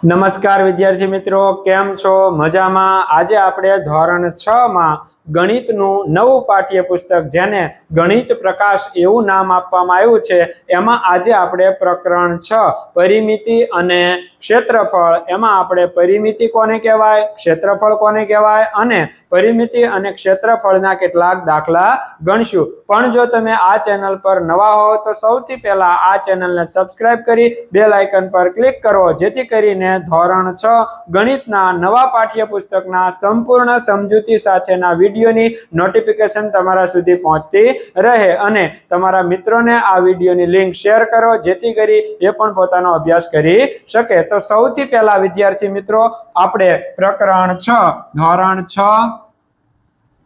નમસ્કાર વિદ્યાર્થી મિત્રો, કેમ છો? મજામાં? આજે આપણે ધોરણ 6 માં ગણિતનું નવું પાઠ્યપુસ્તક જેને ગણિત પ્રકાશ એવું નામ આપવામાં આવ્યું છે એમાં આજે આપણે પ્રકરણ 6 પરિમિતિ અને ક્ષેત્રફળ, એમાં આપણે પરિમિતિ કોને કહેવાય, ક્ષેત્રફળ કોને કહેવાય અને પરિમિતિ અને ક્ષેત્રફળના કેટલાક દાખલા ગણશું। પણ જો તમે આ ચેનલ પર નવા હો તો સૌથી પહેલા આ ચેનલને સબસ્ક્રાઇબ કરી બેલ આઇકન પર ક્લિક કરો, જેથી કરીને ધોરણ 6 ગણિતના નવા પાઠ્યપુસ્તકના સંપૂર્ણ સમજૂતી સાથેના વિડીયોની નોટિફિકેશન તમારા સુધી પહોંચતી રહે અને તમારા મિત્રોને આ વિડીયોની લિંક શેર કરો, જેથી કરી એ પણ પોતાનો અભ્યાસ કરી શકે। તો સૌથી પહેલા વિદ્યાર્થી મિત્રો આપણે પ્રકરણ 6 ધોરણ 6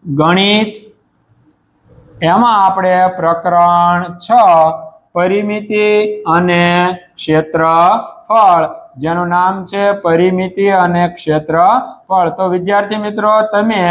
ગણિત એમાં આપણે પ્રકરણ 6 પરિમિતિ અને ક્ષેત્રફળ જેનું નામ છે પરિમિતિ અને ક્ષેત્રફળ। તો વિદ્યાર્થી મિત્રો તમે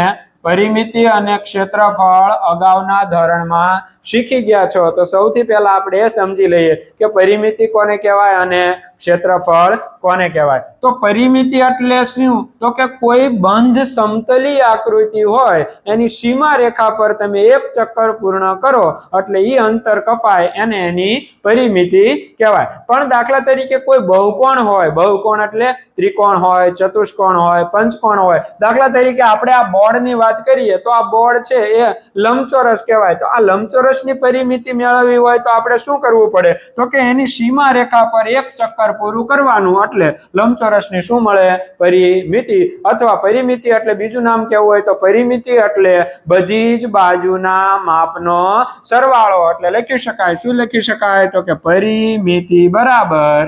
પરિમિતિ અને ક્ષેત્રફળ અગાઉના ધોરણમાં શીખી ગયા છો, તો સૌથી પહેલા આપણે એ સમજી લઈએ કે પરિમિતિ કોને કહેવાય અને ક્ષેત્રફળ કોને કહેવાય। તો પરિમિતિ એટલે શું? તો કે કોઈ બંધ સમતલી આકૃતિ હોય એની સીમા રેખા પર તમે એક ચક્કર પૂર્ણ કરો એટલે એ અંતર કપાય એને એની પરિમિતિ કહેવાય। પણ દાખલા તરીકે કોઈ બહુકોણ હોય, બહુકોણ એટલે ત્રિકોણ હોય, ચતુષ્કોણ હોય, પંચકોણ હોય। દાખલા તરીકે આપણે આ બોર્ડની વાત કરીએ તો આ બોર્ડ છે એ લંબચોરસ કહેવાય। તો આ લંબચોરસની પરિમિતિ મેળવવી હોય તો આપણે શું કરવું પડે? તો કે એની સીમા રેખા પર એક ચક્કર પૂરું કરવાનું એટલે લંબચોરસની શું મળે? પરિમિતિ। અથવા પરિમિતિ એટલે બીજું નામ કેવું હોય તો પરિમિતિ એટલે બધી જ બાજુના માપનો સરવાળો। એટલે લખી શકાય, શું લખી શકાય? તો કે પરિમિતિ બરાબર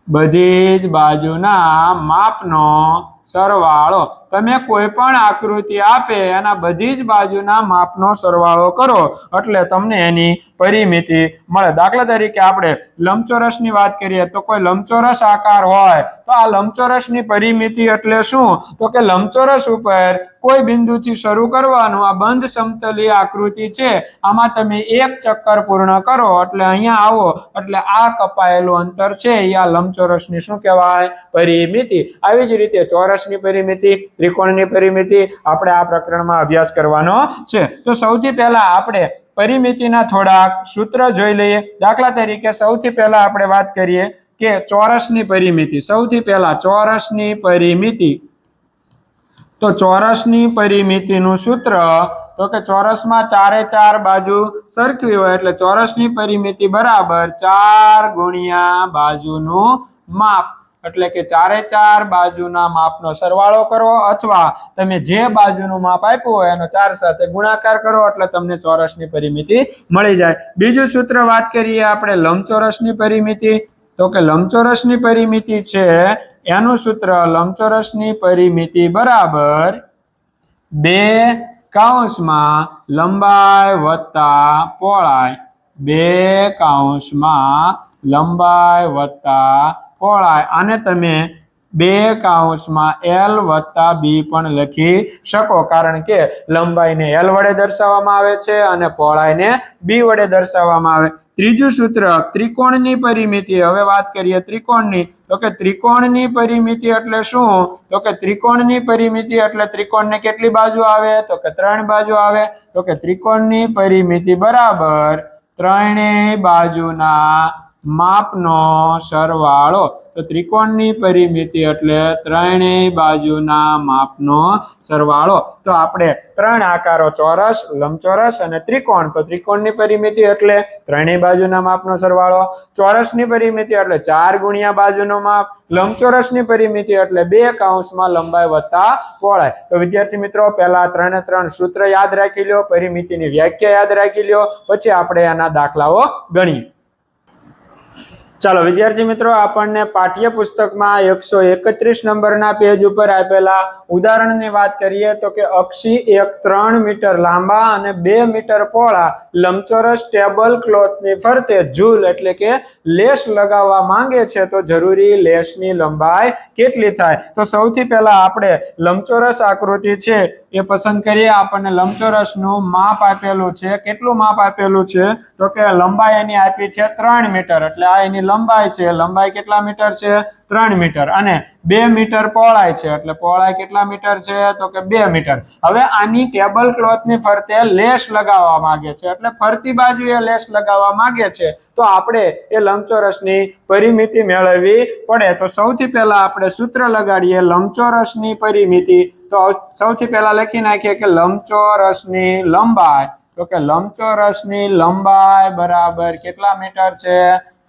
બધી જ બાજુના માપનો સરવાળો। તમે કોઈ પણ આકૃતિ આપે એના બધી જ બાજુના માપનો સરવાળો કરો એટલે તમને એની પરિમિતિ મળે। દાખલા તરીકે આપણે લંબચોરસની વાત કરીએ તો કોઈ લંબચોરસ આકાર હોય તો આ લંબચોરસની પરિમિતિ એટલે શું? તો કે લંબચોરસ ઉપર કોઈ બિંદુથી શરૂ કરવાનું આ બંધ સમતલી આકૃતિ છે, આમાં તમે એક ચક્કર પૂર્ણ કરો એટલે અહીંયા આવો એટલે આ કપાયેલું અંતર છે એ આ લંબચોરસની શું કહેવાય? પરિમિતિ। આવી જ રીતે ચોરસની પરિમિતિ, ત્રિકોણની પરિમિતિ આપણે આ પ્રકરણમાં અભ્યાસ કરવાનો છે। તો સૌથી પહેલા આપણે પરિમિતિના થોડાક સૂત્ર જોઈ લઈએ। દાખલા તરીકે સૌથી પહેલા આપણે વાત કરીએ કે ચોરસની પરિમિતિ। સૌથી પહેલા ચોરસની પરિમિતિ, તો ચોરસની પરિમિતિનું સૂત્ર તો કે ચોરસમાં ચારે ચાર બાજુ સરખી હોય એટલે ચોરસની પરિમિતિ બરાબર 4 ગુણ્યા બાજુનું માપ, એટલે કે ચારે ચાર બાજુના માપનો સરવાળો કરો અથવા તમે જે બાજુનું માપ આપ્યું હોય એનો 4 સાથે ગુણાકાર કરો એટલે તમને ચોરસની પરિમિતિ મળી જાય। બીજું સૂત્ર વાત કરીએ આપણે લંબચોરસની પરિમિતિ, તો કે લંબચોરસની પરિમિતિ છે એનું સૂત્ર લંબચોરસની પરિમિતિ બરાબર 2 કૌંસમાં લંબાઈ વત્તા પહોળાઈ, 2 કૌંસમાં લંબાઈ વત્તા પહોળાઈ, અને તમે 2 કૌંસમાં L વત્તા B પણ લખી શકો, કારણ કે લંબાઈને L વડે દર્શાવવામાં આવે છે અને પહોળાઈને B વડે દર્શાવવામાં આવે। ત્રીજું સૂત્ર ત્રિકોણની પરિમિતિ। હવે વાત કરીએ ત્રિકોણની, તો કે ત્રિકોણની પરિમિતિ એટલે શું? તો કે ત્રિકોણની પરિમિતિ એટલે ત્રિકોણને કેટલી બાજુ આવે? તો કે 3 બાજુ આવે। તો કે ત્રિકોણની પરિમિતિ બરાબર ત્રણેય બાજુના માપનો સરવાળો। તો ત્રિકોણની પરિમિતિ એટલે ત્રણેય બાજુના માપનો સરવાળો। તો આપણે 3 આકારો ચોરસ, લંબચોરસ અને ત્રિકોણ, તો ત્રિકોણની પરિમિતિ એટલે ત્રણેય બાજુના માપનો સરવાળો, ચોરસની પરિમિતિ એટલે 4 ગુણ્યા બાજુનો માપ, લંબચોરસની પરિમિતિ એટલે 2 કૌંસમાં લંબાઈ વત્તા પહોળાઈ। તો વિદ્યાર્થી મિત્રો પહેલા 3 સૂત્ર યાદ રાખી લો, પરિમિતિની વ્યાખ્યા યાદ રાખી લો, પછી આપણે એના દાખલાઓ ગણીએ। ચાલો વિદ્યાર્થી મિત્રો, આપણને પાઠ્યપુસ્તકમાં 131 નંબરના પેજ ઉપર આપેલા ઉદાહરણની વાત કરીએ તો કે અક્ષી એક 3 મીટર લાંબા અને 2 મીટર પહોળા લંબચોરસ ટેબલ ક્લોથની ફરતે ઝૂલ એટલે કે લેસ લગાવવા માંગે છે, તો જરૂરી લેસની લંબાઈ કેટલી થાય? તો સૌથી પહેલા આપણે લંબચોરસ આકૃતિ છે એ પસંદ કરીએ. આપણને લંબચોરસનું માપ આપેલું છે. કેટલું માપ આપેલું છે? તો કે લંબાઈ એની આપી છે 3 મીટર, એટલે આ એની લંબાઈ છે. લંબાઈ કેટલા મીટર છે? 3 મીટર. અને 2 મીટર પહોળાઈ છે, એટલે પહોળાઈ કેટલા મીટર છે? તો કે 2 મીટર. હવે આની ટેબલ ક્લોથની ફરતે લેસ લગાવવા માંગે છે, એટલે ફરતી બાજુએ લેસ લગાવવા માંગે છે. તો આપણે એ લંબચોરસની પરિમિતિ મેળવવી પડે. તો સૌથી પહેલા આપણે સૂત્ર લગાડીએ લંબચોરસની પરિમિતિ. તો સૌથી પહેલા લખી નાખીએ કે લંબચોરસની લંબાઈ, તો કે લંબચોરસની લંબાઈ બરાબર કેટલા મીટર છે?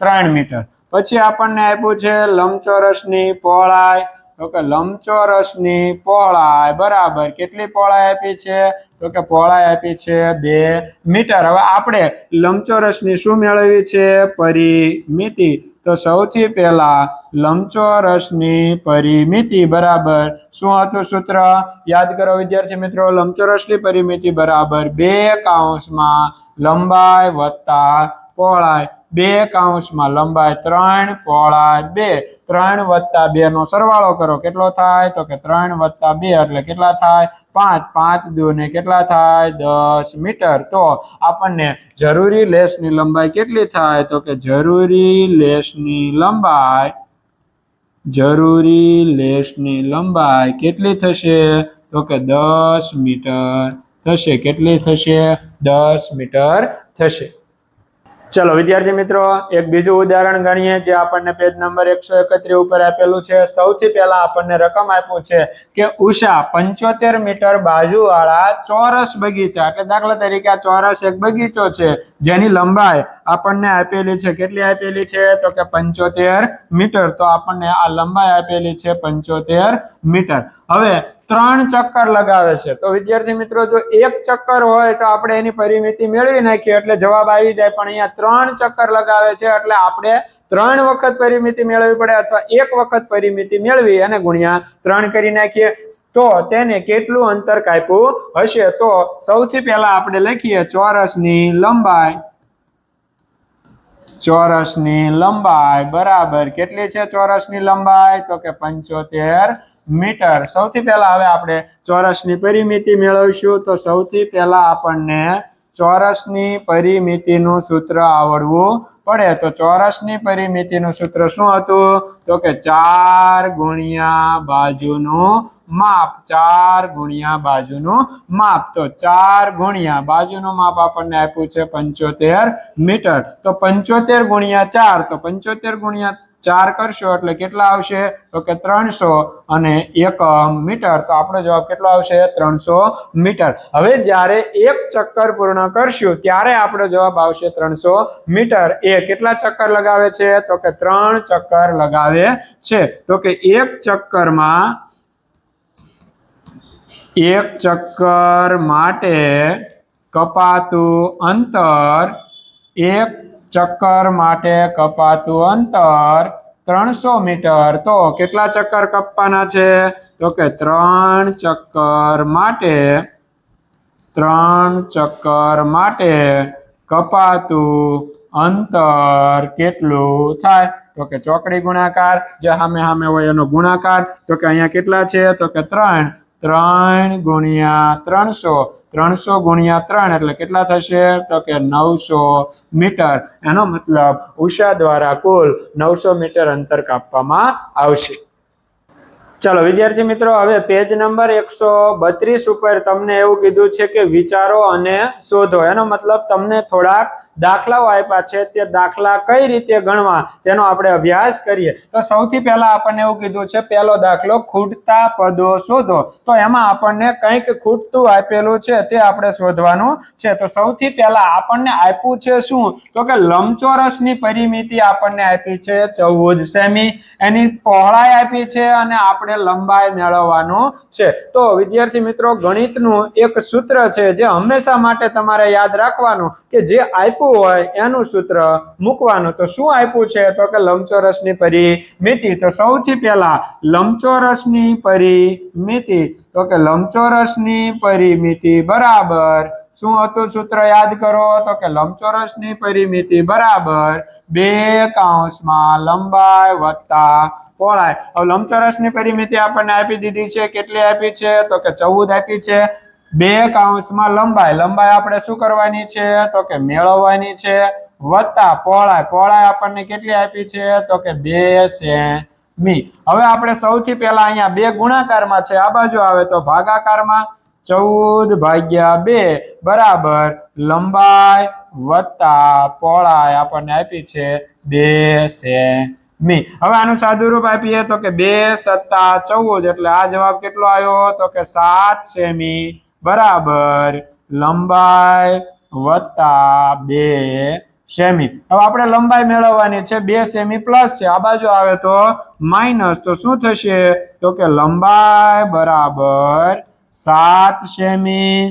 3 મીટર. પછી આપણને આપ્યું છે લંબચોરસની પહોળાઈ, તો કે લંબચોરસની પહોળાઈ બરાબર કેટલી પહોળાઈ આપી છે? તો કે પહોળાઈ આપી છે 2 મીટર. હવે આપણે લંબચોરસની શું મેળવવી છે? પરિમિતિ. તો સૌથી પહેલા લંબચોરસની પરિમિતિ બરાબર શું હતું સૂત્ર? યાદ કરો વિદ્યાર્થી મિત્રો. લંબચોરસની પરિમિતિ બરાબર 2 કૌંસમાં લંબાઈ વત્તા પહોળાઈ, 2 કૌંસમાં લંબાઈ 3 પહોળાઈ 2. 3 વત્તા 2 નો સરવાળો કરો, કેટલો થાય? તો કે 3 વત્તા 2 એટલે કેટલા થાય? 5. 5 દુ ને કેટલા થાય? 10 મીટર. તો આપણને જરૂરી લેસની લંબાઈ કેટલી થાય? તો કે જરૂરી લેસની લંબાઈ કેટલી થશે? તો કે 10 મીટર થશે. કેટલી થશે? 10 મીટર થશે. ચલો વિદ્યાર્થી મિત્રો, એક બીજું ઉદાહરણ ગણીએ જે આપણને પેજ નંબર 131 ઉપર આપેલું છે. સૌથી પહેલા આપણને રકમ આપ્યું છે કે ઉષા 75 મીટર બાજુવાળા ચોરસ બગીચા, એટલે દાખલા તરીકે આ ચોરસ એક બગીચો છે જેની લંબાઈ આપણને આપેલી છે. કેટલી આપેલી છે? તો કે 75 મીટર. તો આપણને આ લંબાઈ આપેલી છે 75 મીટર. હવે 3 ચક્કર લગાવે છે. તો વિદ્યાર્થી મિત્રો, જો એક ચક્કર હોય તો આપણે એની પરિમિતિ મેળવી નાખીએ એટલે જવાબ આવી જાય. પણ અહીંયા 3 ચક્કર લગાવે છે એટલે આપણે 3 વખત પરિમિતિ મેળવવી પડે, અથવા 1 વખત પરિમિતિ મેળવી અને ગુણ્યા 3 કરી નાખીએ તો તેને કેટલું અંતર કાપ્યું હશે? તો સૌથી પહેલા આપણે લખીએ ચોરસની લંબાઈ બરાબર કેટલી છે? ચોરસની લંબાઈ તો કે 75 મીટર. સૌથી પહેલા હવે આપણે ચોરસની પરિમિતિ મેળવીશું. તો સૌથી પહેલા આપણને ચોરસની પરિમિતિનું સૂત્ર આવડવું પડે. તો ચોરસની પરિમિતિનું સૂત્ર શું હતું? તો કે 4 ગુણ્યા બાજુનું માપ. 4 ગુણ્યા બાજુનું માપ. તો 4 ગુણ્યા બાજુનું માપ આપણને આપ્યું છે 75 મીટર. તો 75 ગુણ્યા 4, તો 75 ગુણ્યા 4 કરશો એટલે કેટલા આવશે? તો કે 300 અને 1 મીટર. તો આપણો જવાબ કેટલો આવશે? 300 મીટર. હવે જ્યારે એક ચક્કર પૂર્ણ કરશું ત્યારે આપણો જવાબ આવશે 300 મીટર. એ કેટલા ચક્કર લગાવે છે? તો કે 3 ચક્કર લગાવે છે. તો કે એક ચક્કર માટે કપાતું અંતર, એક ચક્કર માટે કપાતું અંતર 300 મીટર. તો કેટલા ચક્કર કપવાના છે? તો કે 3 ચક્કર માટે કપાતું અંતર કેટલું થાય? તો કે ચોકડી ગુણાકાર, જે સામે હોય એનો ગુણાકાર. તો કે અહીંયા કેટલા છે? તો કે 3. 3 ગુણ્યા 300, 300 ગુણ્યા 3 એટલે કેટલા થશે? તો કે 900 મીટર. એનો મતલબ ઉષા દ્વારા કુલ 900 મીટર અંતર કાપવામાં આવશે. ચલો વિદ્યાર્થી મિત્રો, હવે પેજ નંબર 132 ઉપર તમને એવું કીધું છે કે વિચારો અને શોધો. એનો મતલબ તમને થોડાક દાખલાઓ આપ્યા છે, તે દાખલા કઈ રીતે ગણવા તેનો આપણે અભ્યાસ કરીએ. તો સૌથી પહેલા આપણને એવું કીધું છે, પહેલો દાખલો ખૂટતા પદો શોધો. તો એમાં આપણને કંઈક ખૂટતું આપેલું છે તે આપણે શોધવાનું છે. તો સૌથી પહેલા આપણને આપ્યું છે શું? તો કે લંબચોરસની પરિમિતિ આપણને આપી છે 14 સેમી, એની પહોળાઈ આપી છે અને આપણે લંબાઈ મેળવવાનું છે. તો વિદ્યાર્થી મિત્રો, ગણિતનું એક સૂત્ર છે જે હંમેશા માટે તમારે યાદ રાખવાનું કે જે આપ્યું હોય એનું સૂત્ર મૂકવાનું. તો શું આપ્યું છે? તો કે લંબચોરસની પરિમિતિ. તો સૌથી પહેલા લંબચોરસની પરિમિતિ, તો કે લંબચોરસની પરિમિતિ બરાબર શું હતું સૂત્ર યાદ કરો તો કે લંબચોરસની પરિમિતિ બરાબર 2 કૌંસમાં લંબાઈ વત્તા પહોળાઈ। હવે લંબચોરસની પરિમિતિ આપણને આપી દીધી છે, કેટલી આપી છે તો કે 14 આપી છે। 2 કૌંસમાં લંબાઈ આપણે શું કરવાની છે તો કે મેળવવાની છે વત્તા પહોળાઈ આપણને કેટલી આપી છે તો કે 2 સેમી। હવે આપણે સૌથી પહેલા અહીંયા 2 ગુણાકારમાં છે, આ બાજુ આવે તો ભાગાકારમાં 14/2 બરાબર લંબાઈ વત્તા પહોળાઈ આપણને આપી છે 2 સેમી। હવે આનું સાદુરૂપ આપીએ તો કે 2 + 14 એટલે આ જવાબ કેટલો આવ્યો તો કે 7 સેમી બરાબર લંબાઈ વત્તા 2 સેમી। હવે આપણે લંબાઈ મેળવવાની છે 2 સેમી પ્લસ છે, આ બાજુ આવે તો માઇનસ, તો શું થશે તો કે લંબાઈ બરાબર 7 સેમી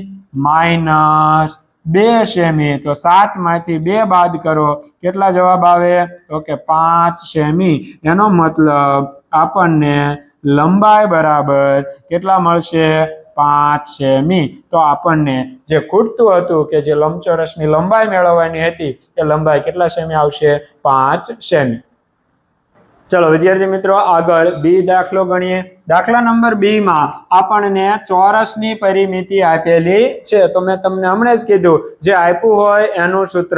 માઇનસ 2 સેમી। તો 7 માંથી 2 બાદ કરો, કેટલા જવાબ આવે તો કે 5 સેમી। એનો મતલબ આપણને લંબાઈ બરાબર કેટલા મળશે 5 સેમી। તો આપણને જે ખૂટતું હતું કે જે લંબચોરસની લંબાઈ મેળવવાની હતી એ લંબાઈ કેટલા સેમી આવશે 5 સેમી। ચલો વિદ્યાર્થી મિત્રો આગળ બી દાખલો ગણીએ। દાખલા નંબર 2 માં આપણને ચોરસની પરિમિતિ આપેલી છે, તો મેં તમને હમણાં જ કીધું જે આપ્યું હોય એનું સૂત્ર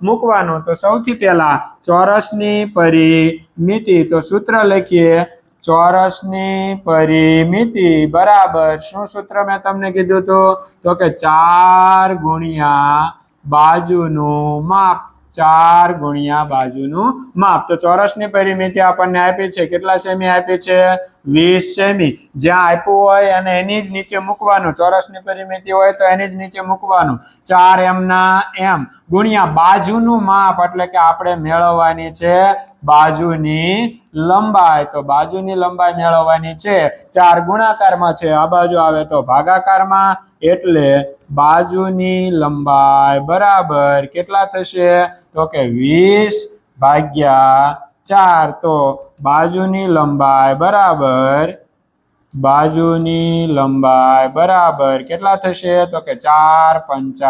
મૂકવાનું। તો સૌથી પહેલા ચોરસની પરિમિતિ, તો સૂત્ર લખીએ ચોરસની પરિમિતિ બરાબર શું સૂત્ર મેં તમને કીધું હતું તો કે 4 ગુણ્યા બાજુનું માપ, 4 ગુણ્યા બાજુનું માપ। તો ચોરસની પરિમિતિ આપણને આપી છે, કેટલા સેમી આપી છે 20 સેમી। જ્યાં આપ્યું હોય અને એની જ નીચે મૂકવાનું, ચોરસની પરિમિતિ હોય તો એની જ નીચે મૂકવાનું 4 m ના m ગુણ્યા બાજુનું માપ એટલે કે આપણે મેળવવાની છે બાજુની લંબાઈ। તો બાજુની લંબાઈ મેળવવાની છે, 4 ગુણાકારમાં છે, આ બાજુ આવે તો ભાગાકારમાં, એટલે બાજુની લંબાઈ બરાબર કેટલા થશે તો કે 20/4। તો બાજુની લંબાઈ બરાબર કેટલા થશે તો કે 4 × 5 =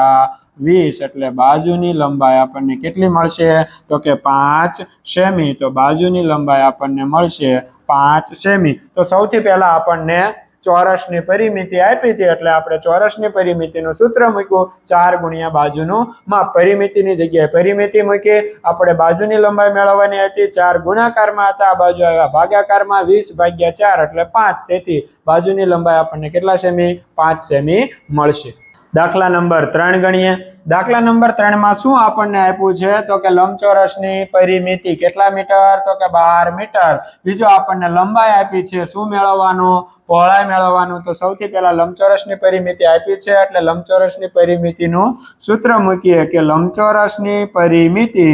20, એટલે બાજુની લંબાઈ આપણને કેટલી મળશે તો કે 5 સેમી। તો બાજુની લંબાઈ આપણને મળશે 5 સેમી। તો સૌથી પહેલા આપણને ચોરસની પરિમિતિ આપી હતી એટલે આપણે ચોરસની પરિમિતિનું સૂત્ર મૂક્યું 4 ગુણ્યા બાજુનું માપ। પરિમિતિની જગ્યાએ પરિમિતિ મૂકી, આપણે બાજુની લંબાઈ મેળવવાની હતી, 4 ગુણાકારમાં હતા, આ બાજુ આવ્યા ભાગાકારમાં 20/4 એટલે 5, તેથી બાજુની લંબાઈ આપણને કેટલા સેમી 5 સેમી મળશે। દાખલા નંબર 3 ગણીએ। દાખલા નંબર 3 માં શું આપણને આપ્યું છે તો કે લંબચોરસની પરિમિતિ કેટલા મીટર તો કે 12 મીટર। બીજો આપણને લંબાઈ આપી છે, શું મેળવવાનું પહોળાઈ મેળવવાનું। તો સૌથી પહેલા લંબચોરસની પરિમિતિ આપી છે એટલે લંબચોરસની પરિમિતિનું સૂત્ર મૂકીએ કે લંબચોરસની પરિમિતિ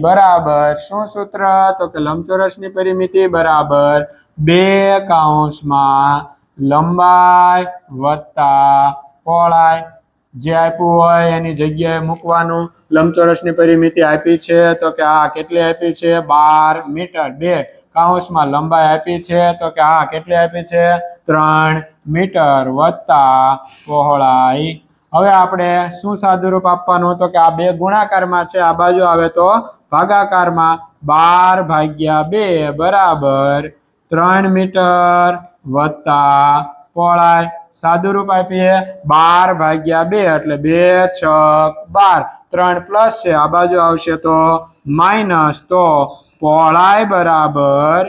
બરાબર શું સૂત્ર તો કે લંબચોરસની પરિમિતિ બરાબર 2 કૌંસમાં લંબાઈ વત્તા પહોળાઈ, જે આપ્યું હોય એની જગ્યાએ મૂકવાનું। લંબચોરસની પરિમિતિ આપી છે તો કે આ કેટલી આપી છે 12 મીટર। 2 કૌંસમાં લંબાઈ આપી છે તો કે આ કેટલી આપી છે 3 મીટર વત્તા પહોળાઈ। હવે આપણે શું સાદુરૂપ આપવાનું તો કે આ 2 ગુણાકારમાં છે, આ બાજુ આવે તો ભાગાકારમાં, 12/2 બરાબર 3 મીટર વત્તા પહોળાઈ। સાદુરૂપ આપીએ 12/2 એટલે 2 × 6 = 12, 3 પ્લસ છે, આ બાજુ આવશે તો માઇનસ, તો પહોળાઈ બરાબર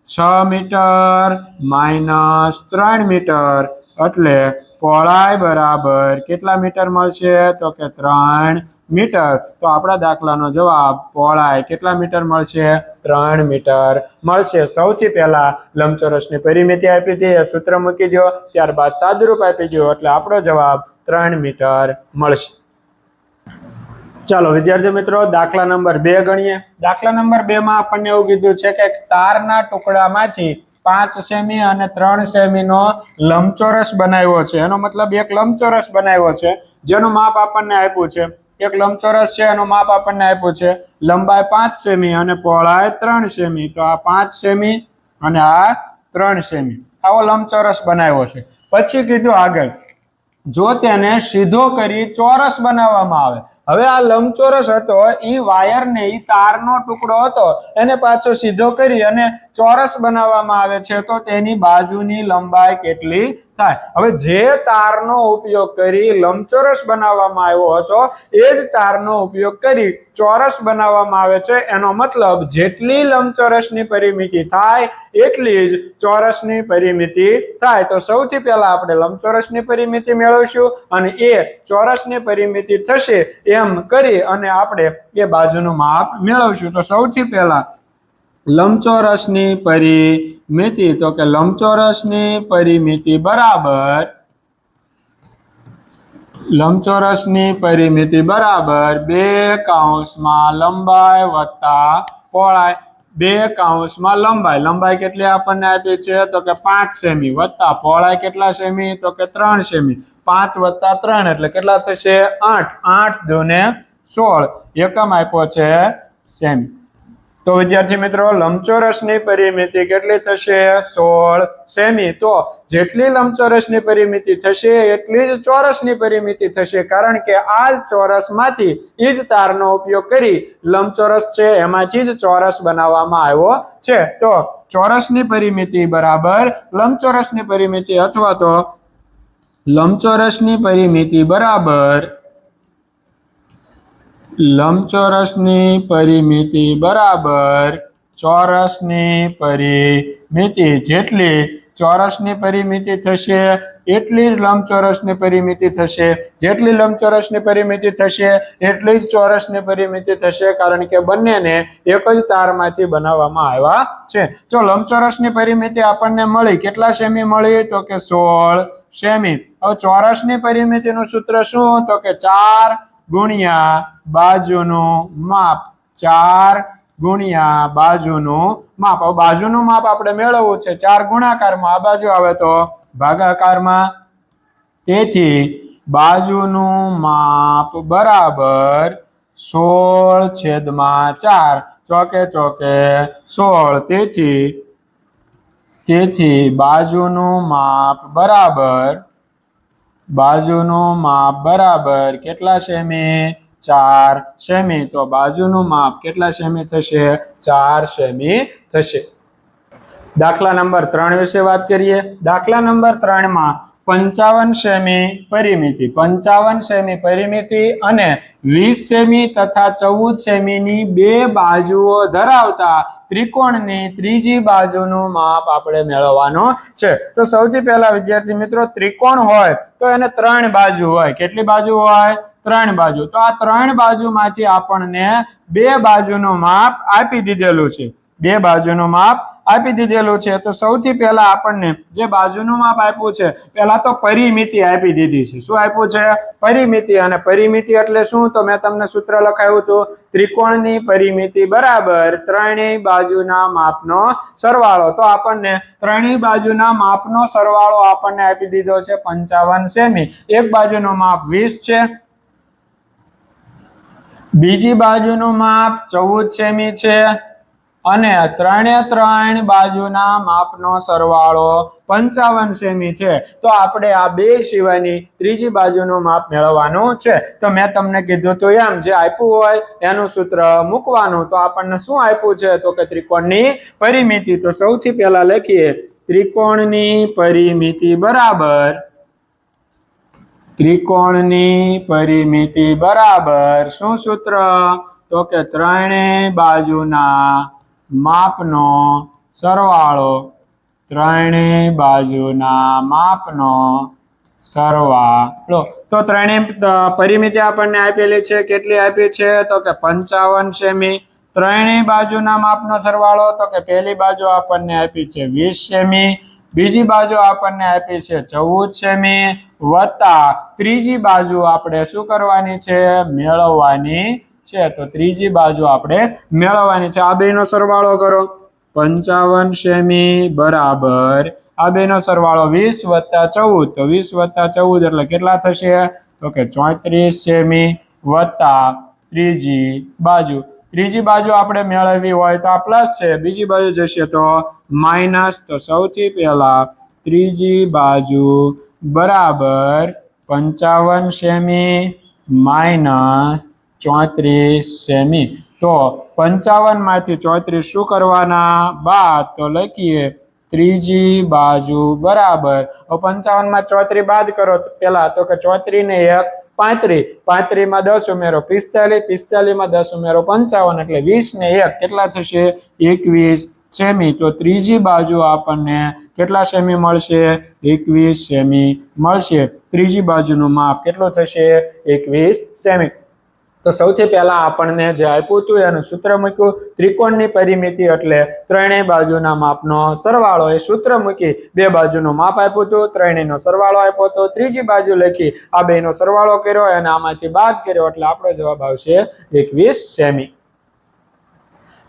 6 મીટર માઇનસ 3 મીટર એટલે પહોળાઈ બરાબર કેટલા મીટર મળશે તો કે 3 મીટર। તો આપણા દાખલાનો જવાબ પહોળાઈ કેટલા મીટર મળશે 3 મીટર મળશે। સૌથી પહેલા લંબચોરસની પરિમિતિ આપી હતી એ સૂત્ર મૂકી દો, ત્યારબાદ સાદુરૂપ આપી દો એટલે આપણો જવાબ 3 મીટર મળશે। ચાલો વિદ્યાર્થી મિત્રો દાખલા નંબર 2 ગણીએ। દાખલા નંબર 2 માં આપણને એવું કીધું છે કે તારના ટુકડામાંથી 5 સેમી અને 3 સેમી નો લંબચોરસ બનાવ્યો છે। એનો મતલબ એક લંબચોરસ બનાવ્યો છે જેનું માપ આપણને આપ્યું છે, એક લંબચોરસ છે એનું માપ આપણને આપ્યું છે, લંબાઈ 5 સેમી અને પહોળાઈ 3 સેમી। તો આ 5 સેમી અને આ 3 સેમી, આવો લંબચોરસ બનાવ્યો છે. પછી કીધું આગળ જો તેને સીધો કરી ચોરસ બનાવવામાં આવે. હવે આ લંબચોરસ હતો ઈ વાયરને ઈ તારનો ટુકડો હતો એને પાછો સીધો કરી અને ચોરસ બનાવવામાં આવે છે તો તેની બાજુની લંબાઈ કેટલી થાય? હવે જે તારનો ઉપયોગ કરી લંબચોરસ બનાવવામાં આવ્યો હતો એ જ તારનો ઉપયોગ કરી ચોરસ બનાવવામાં આવે છે. એનો મતલબ જેટલી લંબચોરસની પરિમિતિ થાય એટલી જ ચોરસની પરિમિતિ થાય. તો સૌથી પહેલા આપણે લંબચોરસની પરિમિતિ મેળવીશું અને એ ચોરસની પરિમિતિ થશે એમ કરી અને આપણે એ બાજુનું માપ મેળવશું. તો સૌથી પહેલા લંબચોરસની પરિમિતિ, તો કે લંબચોરસની પરિમિતિ બરાબર લંબચોરસની પરિમિતિ બરાબર 2 કૌંસમાં લંબાઈ વત્તા પહોળાઈ. 2 કૌંસમાં લંબાઈ, લંબાઈ કેટલી આપણને આપી છે તો કે 5 સેમી વત્તા પહોળાઈ કેટલા સેમી તો કે 3 સેમી. 5 વત્તા 3 એટલે કેટલા થશે? 8. 8 દુને 16 એકમ આપ્યો છે સેમી. તો વિદ્યાર્થી મિત્રો લંબચોરસની પરિમિતિ કેટલી થશે? 16 સેમી. તો જેટલી લંબચોરસની પરિમિતિ થશે એટલી જ ચોરસની પરિમિતિ થશે કારણ કે આ ચોરસમાંથી એ જ તારનો ઉપયોગ કરી લંબચોરસ છે એમાંથી જ ચોરસ બનાવવામાં આવ્યો છે. તો ચોરસની પરિમિતિ બરાબર લંબચોરસની પરિમિતિ અથવા તો લંબચોરસની પરિમિતિ બરાબર લંબચોરસની પરિમિતિ બરાબર ચોરસની પરિમિતિ. જેટલી ચોરસની પરિમિતિ થશે એટલી જ લંબચોરસની પરિમિતિ થશે. જેટલી લંબચોરસની પરિમિતિ થશે એટલી જ ચોરસની પરિમિતિ થશે કારણ કે બંનેને એક જ તારમાંથી બનાવવામાં આવ્યા છે. તો લંબચોરસની પરિમિતિ આપણને મળી કેટલા સેમી મળી તો કે 16 સેમી. હવે ચોરસની પરિમિતિનું સૂત્ર શું તો કે 4 ગુણ્યા બાજુનું માપ. 4 ગુણ્યા બાજુનું માપ. હવે બાજુનું માપ આપણે મેળવવું છે 4 ગુણાકારમાં, આ બાજુ આવે તો ભાગાકારમાં. તેથી બાજુનું માપ બરાબર 16/4. ચોકે ચોકે 16. તેથી બાજુનું માપ બરાબર કેટલા સેમી? 4 સેમી. તો બાજુનું માપ કેટલા સેમી થશે? 4 સેમી થશે. દાખલા નંબર 3 વિશે વાત કરીએ. દાખલા નંબર 3 માં 55 સેમી પરિમિતિ, 55 સેમી પરિમિતિ અને 20 સેમી તથા 14 સેમીની બે બાજુઓ ધરાવતા ત્રિકોણની ત્રીજી બાજુનું માપ આપણે મેળવવાનું છે. તો સૌથી પહેલા વિદ્યાર્થી મિત્રો ત્રિકોણ હોય તો એને 3 બાજુ હોય. કેટલી બાજુ હોય? 3 બાજુ. તો આ 3 બાજુમાંથી આપણને બે બાજુનું માપ આપી દીધેલું છે. બે બાજુનું માપ આપી દીધેલું છે. તો સૌથી પહેલા આપણને જે બાજુનું માપ આપ્યું છે પહેલા તો પરિમિતિ આપી દીધી છે. શું આપ્યું છે? પરિમિતિ. અને પરિમિતિ એટલે શું તો મેં તમને સૂત્ર લખાયું હતું ત્રિકોણની પરિમિતિ બરાબર ત્રણેય બાજુના માપનો સરવાળો. તો આપણને ત્રણેય બાજુના માપનો સરવાળો આપણને આપી દીધો છે 55 સેમી. એક બાજુનું માપ 20 છે, બીજી બાજુનું માપ 14 સેમી છે અને ત્રણે બાજુના માપનો સરવાળો 55 સેમી છે. તો આપણે આ બે સિવાયની ત્રીજી બાજુનું માપ મેળવવાનું છે. તો મેં તમને કીધું તો એમ જે આપ્યું હોય એનું સૂત્ર મૂકવાનું. તો આપણને શું આપ્યું છે તો કે ત્રિકોણની પરિમિતિ. તો સૌથી પહેલા લખીએ ત્રિકોણની પરિમિતિ બરાબર શું સૂત્ર તો કે ત્રણેય બાજુના માપનો સરવાળો. ત્રણેય બાજુના માપનો સરવાળો. તો ત્રણેય પરિમિતિ આપણને આપેલી છે. કેટલી આપી છે તો કે 55 સેમી. ત્રણેય બાજુના માપનો સરવાળો તો કે પહેલી બાજુ આપણને આપી છે 20 સેમી, બીજી બાજુ આપણને આપી છે 14 સેમી વત્તા ત્રીજી બાજુ આપણે શું કરવાની છે? મેળવવાની છે. તો ત્રીજી બાજુ આપણે મેળવવાની છે. આ બેનો સરવાળો કરો. 55 સેમી બરાબર આ બેનો સરવાળો 20 વત્તા 14. તો 20 વત્તા 14 એટલે કેટલા થશે તો કે 34 સેમી વત્તા ત્રીજી બાજુ. ત્રીજી બાજુ આપણે મેળવવી હોય તો આ પ્લસ છે, બીજી બાજુ જશે તો માઇનસ. તો સૌથી પહેલા ત્રીજી બાજુ બરાબર 55 સેમી માઇનસ 34 સેમી। તો 55 માંથી 34 શું કરવાના બાદ, તો લખીએ ત્રીજી બાજુ બરાબર 55 માં 34 બાદ કરો પેલા, તો કે 34 ને 1 35, 35 માં 10 ઉમેરો 45, 45 માં 10 ઉમેરો 55, એટલે 20 ને 1 કેટલા થશે 21 સેમી। તો ત્રીજી બાજુ આપણને કેટલા સેમી મળશે 21 સેમી મળશે। ત્રીજી બાજુનું માપ કેટલું થશે 21 સેમી। તો સૌથી પહેલા આપણને જે આપ્યું હતું એનું સૂત્ર મૂક્યું, ત્રિકોણની પરિમિતિ એટલે ત્રણેય બાજુના માપનો સરવાળો, એ સૂત્ર મૂકી બે બાજુનું માપ આપ્યું હતું, ત્રણેયનો સરવાળો આપ્યો હતો, ત્રીજી બાજુ લખી આ બેનો સરવાળો કર્યો અને આમાંથી બાદ કર્યો એટલે આપણો જવાબ આવશે 21 સેમી।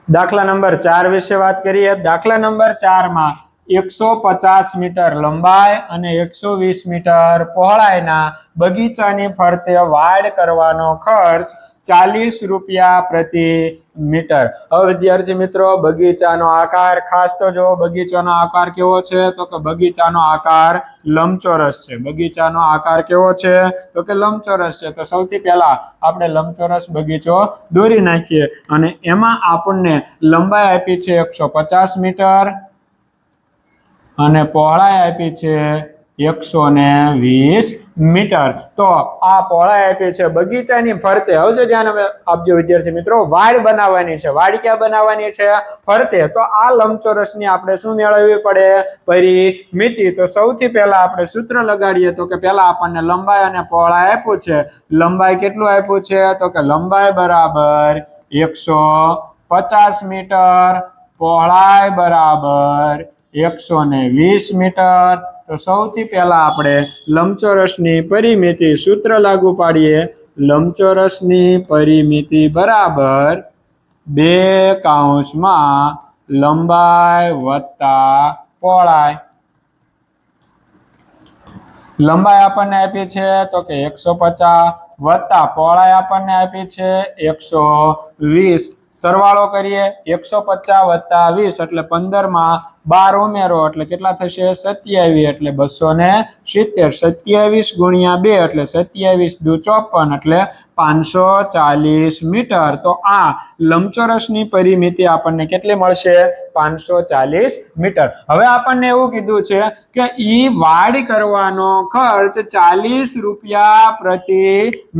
દાખલા નંબર 4 વિશે વાત કરીએ। દાખલા નંબર 4 માં 150 મીટર લંબાઈ અને 120 મીટર પહોળાઈના બગીચાની ફરતે વાડ કરવાનો ખર્ચ 40 રૂપિયા પ્રતિ મીટર। હવે વિદ્યાર્થી મિત્રો, બગીચાનો આકાર ખાસ તો જો, બગીચાનો આકાર કેવો છે, તો કે બગીચાનો આકાર લંબચોરસ છે। બગીચાનો આકાર કેવો છે, તો કે લંબચોરસ છે। તો સૌથી પહેલા આપણે લંબચોરસ બગીચો દોરી નાખીએ અને એમાં આપણને લંબાઈ આપી છે 150 મીટર અને પહોળાઈ આપી છે 120 મીટર। તો આ પહોળાઈ આપી છે બગીચાની ફરતે। હવે જો ધ્યાન આપજો વિદ્યાર્થી મિત્રો, વાડ બનાવવાની છે। વાડ ક્યાં બનાવવાની છે? ફરતે। તો આ લંબચોરસની આપણે શું મેળવવી પડે? પરિમિતિ। તો સૌથી પહેલા આપણે સૂત્ર લગાડીએ, તો કે પહેલા આપણને લંબાઈ અને પહોળાઈ આપ્યું છે। લંબાઈ કેટલું આપ્યું છે, તો કે લંબાઈ બરાબર 150 મીટર, પહોળાઈ બરાબર 120 મીટર। તો સૌથી પહેલા આપણે લંબચોરસની પરિમિતિ સૂત્ર લાગુ પાડીએ। લંબચોરસની પરિમિતિ બરાબર 2 કૌંસમાં લંબાઈ વત્તા પહોળાઈ। લંબાઈ આપણને આપી છે તો કે 150 વત્તા પહોળાઈ આપણને આપી છે 120। સરવાળો કરીએ, 150 વત્તા 20 એટલે 15 માં 12 ઉમેરો એટલે કેટલા થશે 27, એટલે 270। 27 ગુણ્યા 2 એટલે 27 દુ 54 એટલે 540 મીટર। તો આ લંબચોરસની પરિમિતિ આપણને કેટલી મળશે 540 મીટર। હવે આપણને એવું કીધું છે કે ઈ વાડ કરવાનો ખર્ચ 40 રૂપિયા પ્રતિ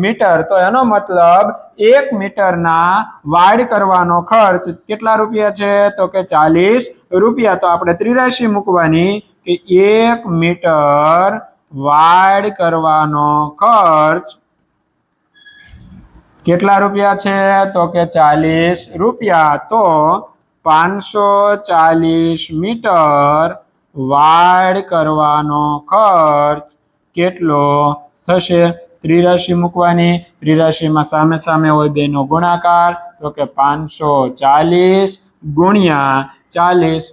મીટર। તો એનો મતલબ 1 મીટરના વાડ કરવાનો ખર્ચ કેટલા રૂપિયા છે, તો કે 40 રૂપિયા। તો આપણે ત્રિરાશી મૂકવાની કે 1 મીટર વાડ કરવાનો ખર્ચ કેટલા રૂપિયા છે, તો કે 40 રૂપિયા। તો 540 મીટર વાડ કરવાનો ખર્ચ કેટલો થશે? ત્રિરાશી મૂકવાની, ત્રિરાશીમાં સામે સામે હોય બેનો ગુણાકાર, તો કે 540 ગુણ્યા 40।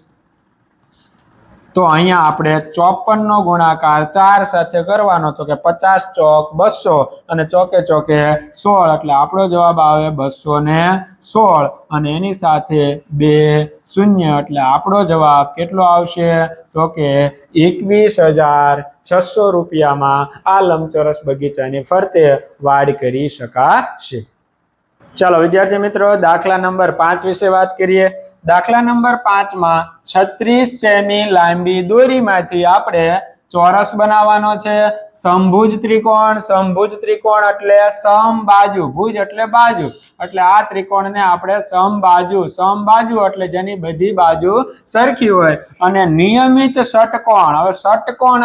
તો અહીંયા આપણે 54 નો ગુણાકાર 4 સાથે કરવાનો, તો કે 50 ચોક 200 અને ચોકે ચોકે 16 એટલે આપણો જવાબ આવે 216 અને એની સાથે 2 શૂન્ય એટલે આપણો જવાબ કેટલો આવશે, તો કે 21,600 રૂપિયામાં આ લંબચોરસ બગીચાની ફરતે વાડ કરી શકાશે। ચાલો વિદ્યાર્થી મિત્રો, દાખલા નંબર 5 વિશે વાત કરીએ। દાખલા નંબર 5 માં 36 સેમી લાંબી દોરીમાંથી આપણે ચોરસ બનાવવાનો છે। સમભુજ ત્રિકોણ, સમભુજ ત્રિકોણ એટલે સમબાજુ, ભુજ એટલે બાજુ, એટલે આ ત્રિકોણને આપણે સમબાજુ, સમબાજુ એટલે જેની બધી બાજુ સરખી હોય, અને નિયમિત ષટકોણ। હવે ષટકોણ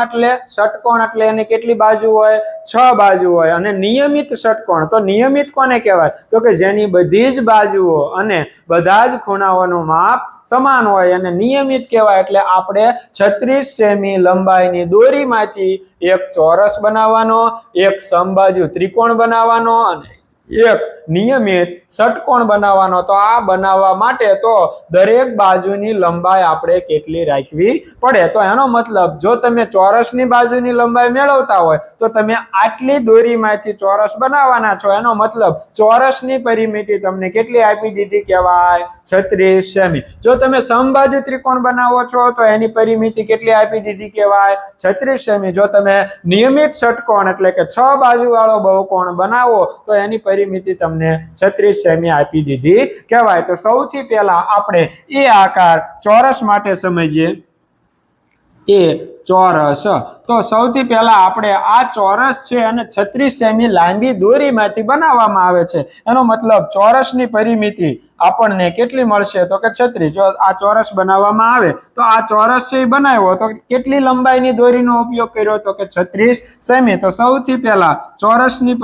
એટલે એની કેટલી બાજુ હોય? 6 બાજુ હોય। અને નિયમિત ષટકોણ, તો નિયમિત કોને કહેવાય? તો કે જેની બધી જ બાજુઓ અને બધા જ ખૂણાઓનું માપ સમાન હોય અને નિયમિત કહેવાય। એટલે આપણે 36 સેમી લંબાઈની દોરીમાંથી એક ચોરસ બનાવવાનો, એક સમબાજુ ત્રિકોણ બનાવવાનો અને એક નિયમિત ષટકોણ બનાવવાનો, તો આ બનાવવા માટે તો દરેક બાજુની લંબાઈ આપણે કેટલી રાખવી પડે? તો એનો મતલબ જો તમે ચોરસની બાજુની લંબાઈ મેળવતા હોય તો તમે આટલી દોરીમાંથી ચોરસ બનાવવાના છો. એનો મતલબ ચોરસની પરિમિતિ તમને કેટલી આપી દીધી કહેવાય? 36 સેમી. જો તમે સમબાજુ ત્રિકોણ બનાવો છો તો એની પરિમિતિ કેટલી આપી દીધી કહેવાય? 36 સેમી. જો તમે નિયમિત ષટકોણ એટલે કે 6 બાજુ વાળો બહુકોણ બનાવો તો એની પરિમિતિ તમને 36 સેમી આપી દીધી કહેવાય. તો સૌથી પહેલા આપણે એ આકાર ચોરસ માટે સમજીએ. એ ચોરસ. તો સૌથી પહેલા આપણે આ ચોરસ છે અને 36 સેમી લાંબી દોરીમાંથી બનાવવામાં આવે છે. એનો મતલબ ચોરસની પરિમિતિ આપણને કેટલી મળશે? તો કે 36. જો આ ચોરસ બનાવવામાં આવે તો આ ચોરસ છે બનાવ્યો તો કેટલી લંબાઈની દોરીનો ઉપયોગ કર્યો? તો કે 36 સેમી. તો સૌથી પહેલા ચોરસની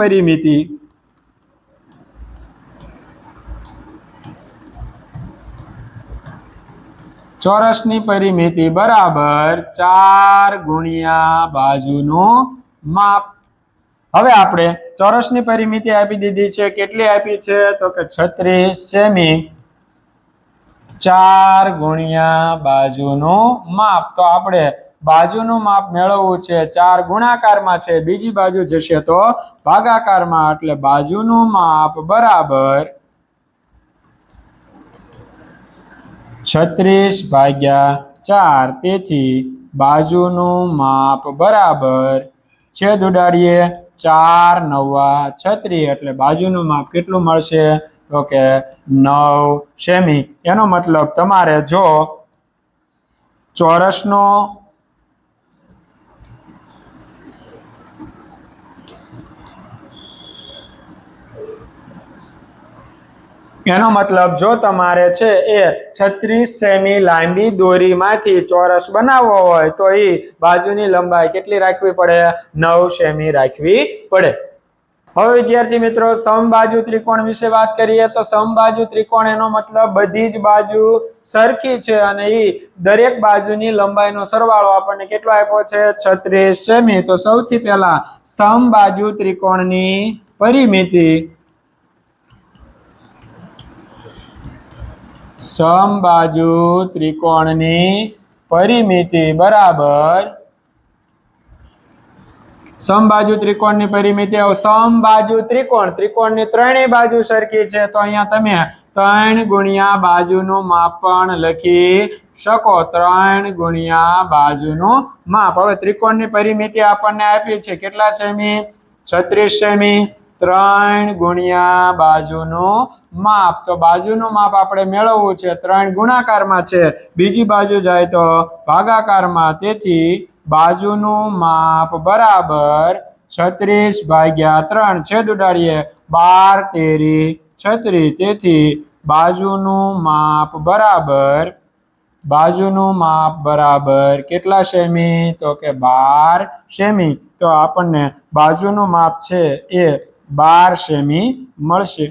પરિમિતિ બરાબર 4 ગુણ્યા બાજુનું માપ. હવે આપણે ચોરસની પરિમિતિ આપી દીધી છે. કેટલી આપી છે? તો કે 36 સેમી 4 ગુણ્યા બાજુનું માપ. તો આપણે બાજુનું માપ મેળવવું છે. 4 ગુણાકારમાં છે, બીજી બાજુ જશે તો ભાગાકારમાં, એટલે બાજુનું માપ બરાબર 36 ભાગ્યા 4. તેથી બાજુનું માપ બરાબર છેદ ઉડાડીએ 4 9 36, એટલે બાજુનું માપ કેટલું મળશે? તો કે 9 સેમી. એનો મતલબ તમારે જો ચોરસનો જો તમારે છે એ 36 સેમી લાંબી દોરીમાંથી ચોરસ બનાવવો હોય તો એ બાજુની લંબાઈ કેટલી રાખવી પડે? 9 સેમી રાખવી પડે. હવે વિદ્યાર્થી મિત્રો સમબાજુ ત્રિકોણ વિશે વાત કરીએ. તો સમબાજુ ત્રિકોણ એનો મતલબ બધી જ બાજુ સરખી છે અને એ દરેક બાજુની લંબાઈનો સરવાળો આપણને કેટલો આપ્યો છે? 36 સેમી. તો સૌથી પહેલા સમબાજુ ત્રિકોણની પરિમિતિ બરાબર સમબાજુ ત્રિકોણની પરિમિતિ સમબાજુ ત્રિકોણની ત્રણેય બાજુ સરખી છે તો અહીંયા તમે 3 ગુણ્યા બાજુનું માપ પણ લખી શકો. 3 ગુણ્યા બાજુનું માપ. હવે ત્રિકોણની પરિમિતિ આપણને આપી છે કેટલા સેમી? 36 સેમી. 3 ગુણ્યા બાજુનું માપ. તો બાજુનું માપ આપણે મેળવવું છે. 3 ગુણાકારમાં છે, બીજી બાજુ જાય તો ભાગાકારમાં. તેથી બાજુનું માપ બરાબર 36 ભાગ્યા 3. છેદ ઉડાડીએ 12 13 36. તેથી બાજુનું માપ બરાબર કેટલા સેમી? તો કે 12 સેમી. તો આપણને બાજુનું માપ છે એ 12 સેમી મળશે.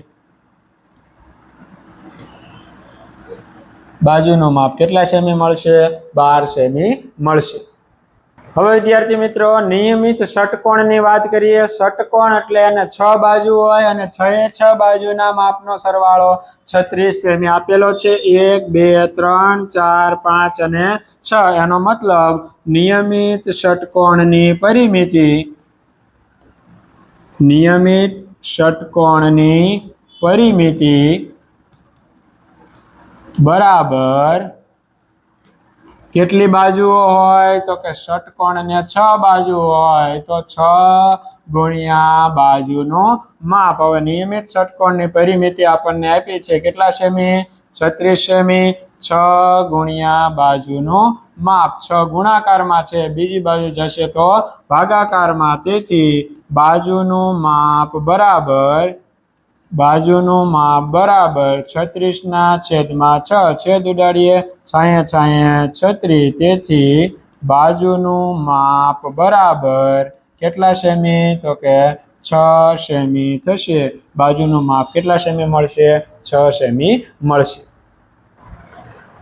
બાજુનું માપ કેટલા સેમી મળશે? 12 સેમી મળશે. હવે વિદ્યાર્થી મિત્રો નિયમિત ષટકોણની વાત કરીએ. ષટકોણ એટલે એને 6 બાજુ હોય અને 6 બાજુના માપનો સરવાળો 36 સેમી આપેલો છે. 1 2 3 4 5 અને 6. એનો મતલબ નિયમિત ષટકોણની પરિમિતિ બરાબર કેટલી બાજુઓ હોય? તો કે ષટકોણને 6 બાજુ હોય તો 6 ગુણ્યા બાજુનું માપ. હવે નિયમિત ષટકોણની પરિમિતિ આપણને આપી છે કેટલા સેમી? 36 સેમી. 6 ગુણ્યા બાજુનું માપ. 6 ગુણાકારમાં છે, બીજી બાજુ જશે તો ભાગાકારમાં. તેથી બાજુનું માપ બરાબર 36 ના છેદમાં 6. છેદ ઉડાડીએ 36. તેથી બાજુનું માપ બરાબર કેટલા સેમી? તો કે 6 સેમી થશે. બાજુનું માપ કેટલા સેમી મળશે? 6 સેમી મળશે.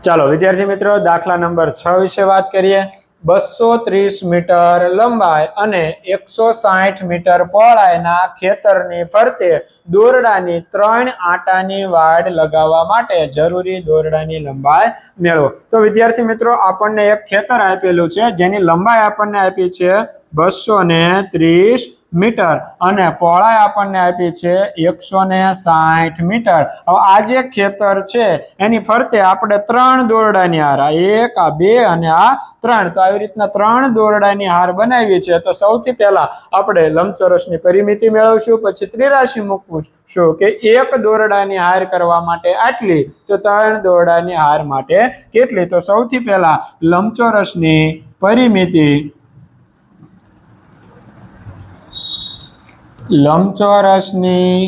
ચાલો વિદ્યાર્થી મિત્રો દાખલા નંબર 6 વિશે વાત કરીએ. 230 મીટર લંબાઈ અને 160 મીટર પહોળાઈના ખેતરની ફરતે દોરડાની 3 આટાની વાડ લગાવવા માટે જરૂરી દોરડાની લંબાઈ મેળવો। તો વિદ્યાર્થી મિત્રો આપણને એક ખેતર આપેલું છે જેની લંબાઈ આપણને આપી છે 230 મીટર અને પહોળાઈ આપણને આપી છે 160 મીટર। હવે આ જે ખેતર છે એની ફરતે આપણે 3 દોરડાની હાર, એક, આ 2 અને આ 3, તો આવી રીતના 3 દોરડાની હાર બનાવી છે। તો સૌથી પહેલા આપણે લંબચોરસની પરિમિતિ મેળવશું, પછી ત્રિરાશી મૂકશું કે એક દોરડાની હાર કરવા માટે આટલી, તો 3 દોરડાની હાર માટે કેટલી। તો સૌથી પહેલા લંબચોરસની પરિમિતિ, લંબચોરસની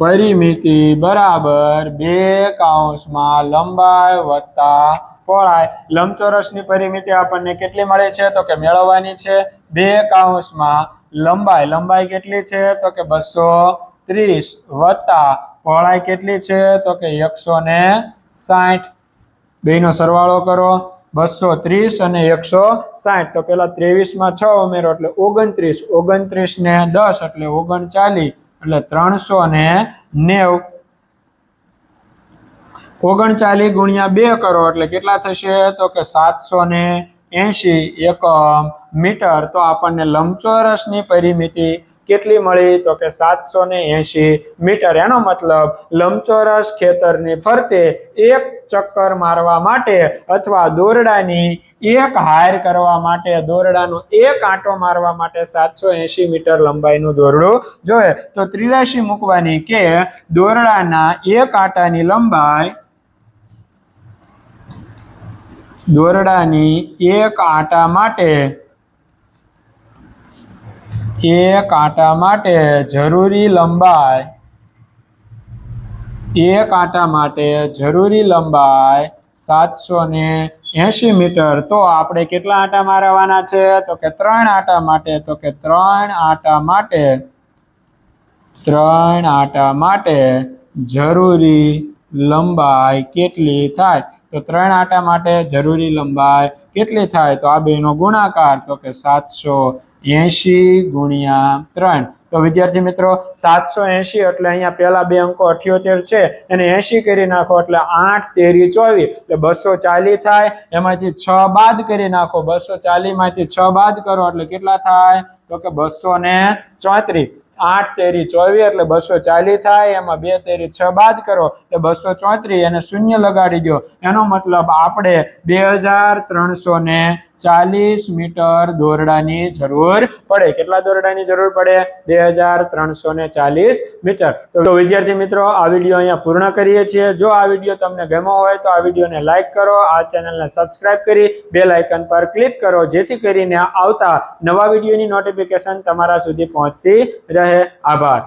પરિમિતિ બરાબર 2 કૌંસમાં લંબાઈ વત્તા પહોળાઈ। લંબચોરસની પરિમિતિ આપણને કેટલી મળે છે તો કે મેળવવાની છે 2 કૌંસમાં લંબાઈ, લંબાઈ કેટલી છે તો કે 230 વત્તા પહોળાઈ કેટલી છે તો કે 160, બેનો સરવાળો કરો, 230 અને 160, તો પેલા 23 માં 6 ઉમેરો એટલે 29, 29 ને 10 એટલે 39, એટલે 390, 39 ગુણ્યા 2 કરો એટલે કેટલા થશે તો કે 780 એકમ મીટર। તો આપણને લંબચોરસની પરિમિતિ કેટલી મળી તો કે 780 મીટર। એનો મતલબ લંબચોરસ ખેતરની ફરતે એક ચક્કર મારવા માટે અથવા દોરડાની એક હાર કરવા માટે, દોરડાનો એક આંટો મારવા માટે 780 મીટર લંબાઈનું દોરડું જોઈએ। તો ત્રિરાશી મૂકવાની કે દોરડાના એક આંટાની લંબાઈ, દોરડાની એક આંટા માટે, એક આંટા માટે જરૂરી લંબાઈ, એક આંટા માટે જરૂરી લંબાઈ 780 મીટર। તો આપણે કેટલા આંટા મારવાના છે તો કે 3 આંટા માટે, તો કે 3 આંટા માટે, 3 આંટા માટે જરૂરી લંબાઈ કેટલી થાય તો 3 આંટા માટે જરૂરી લંબાઈ કેટલી થાય તો આ બેનો ગુણાકાર, તો કે 780 ગુણ્યા 3। તો વિદ્યાર્થી મિત્રો 780 એટલે અહીંયા પેલા બે અંકો 78 છે એને 80 કરી નાખો એટલે 8 તેરી 24 એટલે 240 થાય। એમાંથી 6 બાદ કરી નાખો, 240 માંથી 6 બાદ કરો એટલે કેટલા થાય તો કે 234, 8 તેરી 24 એટલે 240 થાય। એમાં 2 તેરી 6 બાદ કરો એટલે 234, એને શૂન્ય લગાડી દો। એનો મતલબ આપણે 2340 મીટર દોરડાની જરૂર પડે। કેટલા દોરડાની જરૂર પડે 2340 મીટર। તો વિદ્યાર્થી મિત્રો આ વિડીયો અહીંયા પૂર્ણ કરીએ છીએ। જો આ વિડીયો તમને ગમ્યો હોય તો આ વિડીયોને લાઈક કરો, આ ચેનલને સબસ્ક્રાઇબ કરી બેલ આઇકન પર ક્લિક કરો જેથી કરીને આવતા નવા વિડીયોની નોટિફિકેશન તમારા સુધી પહોંચતી રહે। આભાર।